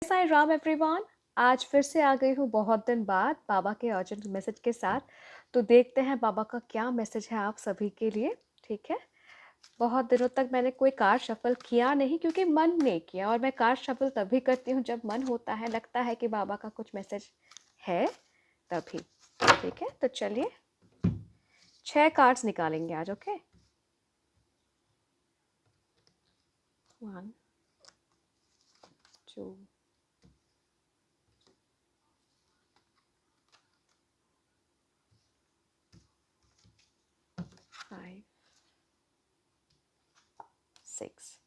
Sai Ram everyone. आज फिर से आ गई हूँ बहुत दिन बाद बाबा के अर्जेंट मैसेज के साथ। तो देखते हैं बाबा का क्या मैसेज है आप सभी के लिए। ठीक है, बहुत दिनों तक मैंने कोई कार्ड शफल किया नहीं क्योंकि मन नहीं किया, और मैं कार्ड शफल तभी करती हूँ जब मन होता है, लगता है कि बाबा का कुछ मैसेज है तभी। ठीक है, तो चलिए 6 कार्ड्स निकालेंगे आज। ओके, 1 2 5 6।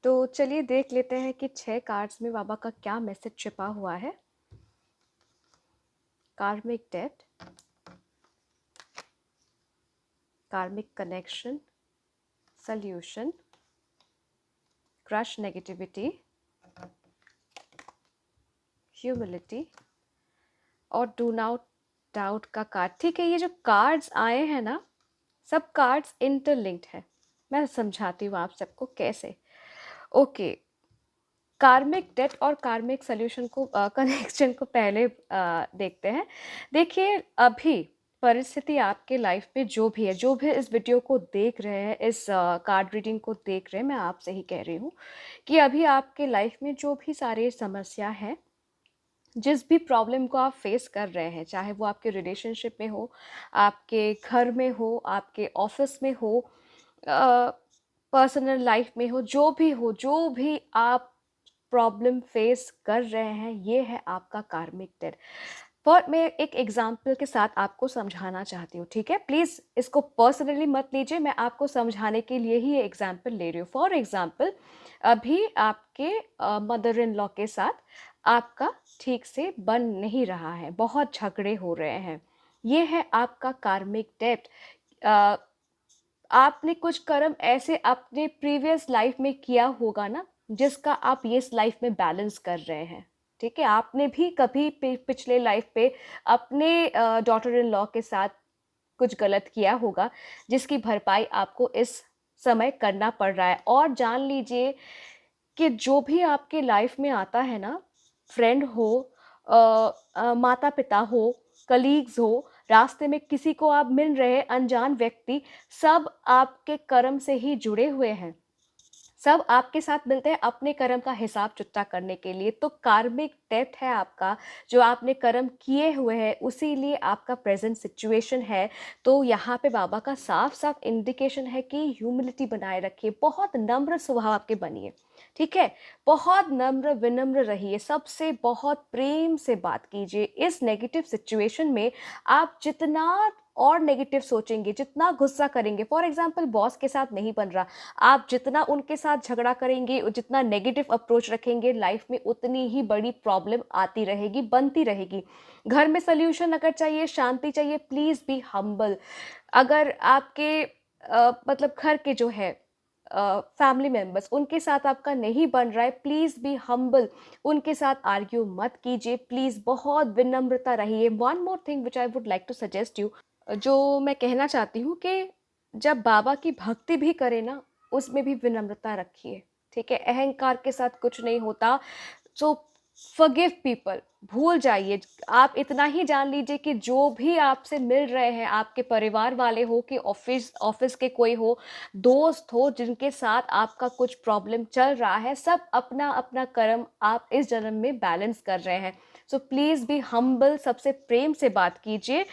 तो चलिए देख लेते हैं कि 6 कार्ड्स में बाबा का क्या मैसेज छिपा हुआ है। कार्मिक date, karmic connection, solution, crush negativity, humility और do not doubt का कार्ड। ठीक है, ये जो कार्ड्स आए हैं ना, सब कार्ड्स इंटरलिंक्ड है। मैं समझाती हूँ आप सबको कैसे। ओके, कार्मिक डेट और कार्मिक सोल्यूशन को कनेक्शन को पहले देखते हैं। देखिए, अभी परिस्थिति आपके लाइफ में जो भी है, जो भी इस वीडियो को देख रहे हैं, इस कार्ड रीडिंग को देख रहे हैं, मैं आपसे ही कह रही हूँ कि अभी आपके लाइफ में जो भी सारी समस्या है, जिस भी प्रॉब्लम को आप फेस कर रहे हैं, चाहे वो आपके रिलेशनशिप में हो, आपके घर में हो, आपके ऑफिस में हो, पर्सनल लाइफ में हो, जो भी आप प्रॉब्लम फेस कर रहे हैं, ये है आपका कार्मिक डेट। और मैं एक एग्जाम्पल के साथ आपको समझाना चाहती हूँ। ठीक है, प्लीज़ इसको पर्सनली मत लीजिए, मैं आपको समझाने के लिए ही ये एग्जाम्पल ले रही हूँ। फॉर एग्जाम्पल, अभी आपके मदर इन लॉ के साथ आपका ठीक से बन नहीं रहा है, बहुत झगड़े हो रहे हैं, ये है आपका कार्मिक डेट। आपने कुछ कर्म ऐसे अपने प्रीवियस लाइफ में किया होगा ना, जिसका आप ये इस लाइफ में बैलेंस कर रहे हैं। ठीक है, आपने भी कभी पिछले लाइफ पे अपने डॉटर इन लॉ के साथ कुछ गलत किया होगा, जिसकी भरपाई आपको इस समय करना पड़ रहा है। और जान लीजिए कि जो भी आपके लाइफ में आता है ना, फ्रेंड हो, माता पिता हो, कलीग्स हो, रास्ते में किसी को आप मिल रहे हैं, अनजान व्यक्ति, सब आपके कर्म से ही जुड़े हुए हैं। सब आपके साथ मिलते हैं अपने कर्म का हिसाब चुकता करने के लिए। तो कार्मिक डेट है आपका, जो आपने कर्म किए हुए हैं, उसी आपका प्रेजेंट सिचुएशन है। तो यहाँ पे बाबा का साफ साफ इंडिकेशन है कि ह्यूमिलिटी बनाए रखिए, बहुत नम्र स्वभाव आपके बनिए। ठीक है, बहुत नम्र विनम्र रहिए, सबसे बहुत प्रेम से बात कीजिए। इस नेगेटिव सिचुएशन में आप जितना और नेगेटिव सोचेंगे, जितना गुस्सा करेंगे, फॉर एग्जाम्पल बॉस के साथ नहीं बन रहा, आप जितना उनके साथ झगड़ा करेंगे, जितना नेगेटिव अप्रोच रखेंगे, लाइफ में उतनी ही बड़ी प्रॉब्लम आती रहेगी, बनती रहेगी। घर में सोल्यूशन अगर चाहिए, शांति चाहिए, प्लीज़ बी हम्बल। अगर आपके मतलब घर के जो है फैमिली मेंबर्स, उनके साथ आपका नहीं बन रहा है, प्लीज़ बी हम्बल, उनके साथ आर्ग्यू मत कीजिए, प्लीज़ बहुत विनम्रता रहिए। One more thing which I would like to suggest you, जो मैं कहना चाहती हूँ कि जब बाबा की भक्ति भी करें ना, उसमें भी विनम्रता रखिए। ठीक है, अहंकार के साथ कुछ नहीं होता। सो फॉरगिव पीपल, भूल जाइए। आप इतना ही जान लीजिए कि जो भी आपसे मिल रहे हैं, आपके परिवार वाले हो कि ऑफिस ऑफिस के कोई हो, दोस्त हो, जिनके साथ आपका कुछ प्रॉब्लम चल रहा है, सब अपना अपना कर्म आप इस जन्म में बैलेंस कर रहे हैं। सो प्लीज़ बी हम्बल, सबसे प्रेम से बात कीजिए।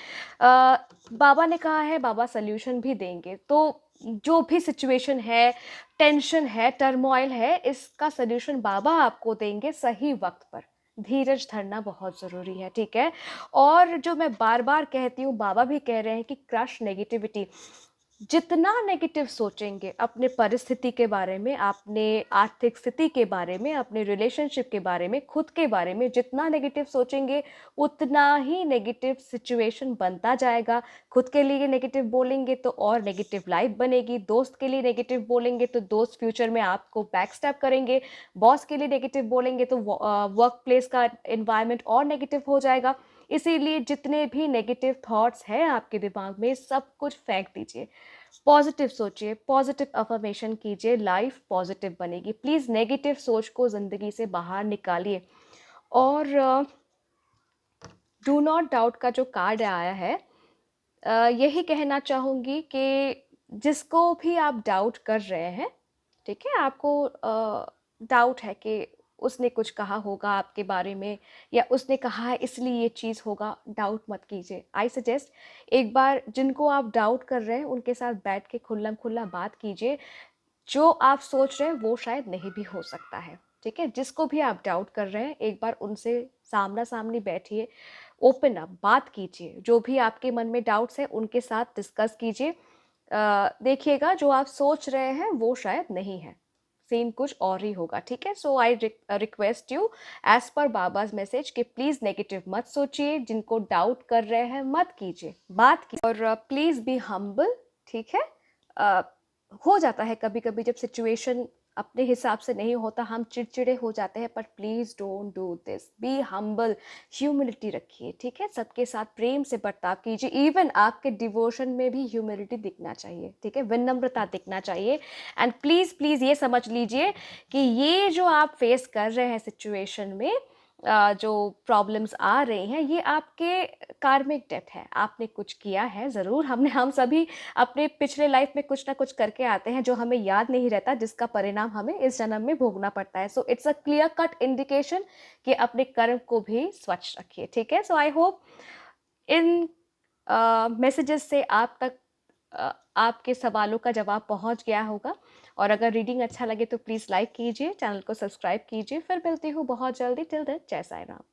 बाबा ने कहा है बाबा सल्यूशन भी देंगे। तो जो भी सिचुएशन है, टेंशन है, टर्मोइल है, इसका सल्यूशन बाबा आपको देंगे सही वक्त पर। धीरज धरना बहुत ज़रूरी है। ठीक है, और जो मैं बार बार कहती हूँ, बाबा भी कह रहे हैं कि क्रश नेगेटिविटी, जितना नेगेटिव सोचेंगे अपने परिस्थिति के बारे में, अपने आर्थिक स्थिति के बारे में, अपने रिलेशनशिप के बारे में, खुद के बारे में, जितना नेगेटिव सोचेंगे उतना ही नेगेटिव सिचुएशन बनता जाएगा। खुद के लिए नेगेटिव बोलेंगे तो और नेगेटिव लाइफ बनेगी, दोस्त के लिए नेगेटिव बोलेंगे तो दोस्त फ्यूचर में आपको बैक स्टैप करेंगे, बॉस के लिए नेगेटिव बोलेंगे तो वर्क प्लेस का एनवायरनमेंट और नेगेटिव हो जाएगा। इसीलिए जितने भी नेगेटिव थॉट्स हैं आपके दिमाग में, सब कुछ फेंक दीजिए, पॉजिटिव सोचिए, पॉजिटिव अफर्मेशन कीजिए, लाइफ पॉजिटिव बनेगी। प्लीज़ नेगेटिव सोच को ज़िंदगी से बाहर निकालिए। और डू नॉट डाउट का जो कार्ड आया है, यही कहना चाहूँगी कि जिसको भी आप डाउट कर रहे हैं, ठीक है, आपको डाउट है कि उसने कुछ कहा होगा आपके बारे में या उसने कहा है इसलिए ये चीज़ होगा, डाउट मत कीजिए। आई सजेस्ट एक बार जिनको आप डाउट कर रहे हैं उनके साथ बैठ के खुल्लम खुल्ला बात कीजिए। जो आप सोच रहे हैं वो शायद नहीं भी हो सकता है, ठीक है? जिसको भी आप डाउट कर रहे हैं एक बार उनसे सामना-सामनी बैठिए, ओपन अप बात कीजिए, जो भी आपके मन में डाउट्स हैं उनके साथ डिस्कस कीजिए। देखिएगा जो आप सोच रहे हैं वो शायद नहीं है, सेम कुछ और ही होगा, ठीक है? So I request you as per बाबाज़ मैसेज कि प्लीज़ नेगेटिव मत सोचिए, जिनको डाउट कर रहे हैं मत कीजिए, बात की और प्लीज़ बी हम्बल, ठीक है? अ, हो जाता है कभी-कभी जब सिचुएशन अपने हिसाब से नहीं होता, हम चिड़चिड़े हो जाते हैं, पर please don't do this, be humble, humility रखिए, ठीक है? सबके साथ प्रेम से बर्ताव कीजिए, इवन आपके डिवोशन में भी ह्यूमिलिटी दिखना चाहिए, ठीक है? विनम्रता दिखना चाहिए। एंड प्लीज़, प्लीज़ ये समझ लीजिए कि ये जो आप फेस कर रहे हैं सिचुएशन में, जो प्रॉब्लम्स आ रही हैं, ये आपके कार्मिक डेब्ट है, आपने कुछ किया है ज़रूर, हम सभी अपने पिछले लाइफ में कुछ ना कुछ करके आते हैं जो हमें याद नहीं रहता, जिसका परिणाम हमें इस जन्म में भोगना पड़ता है। So it's a clear cut indication कि अपने कर्म को भी स्वच्छ रखिए, ठीक है? So I hope in messages से आप तक आपके सवालों का जवाब पहुंच गया होगा। और अगर रीडिंग अच्छा लगे तो प्लीज़ लाइक कीजिए, चैनल को सब्सक्राइब कीजिए। फिर मिलती हूँ बहुत जल्दी। टिल देन जय साई राम।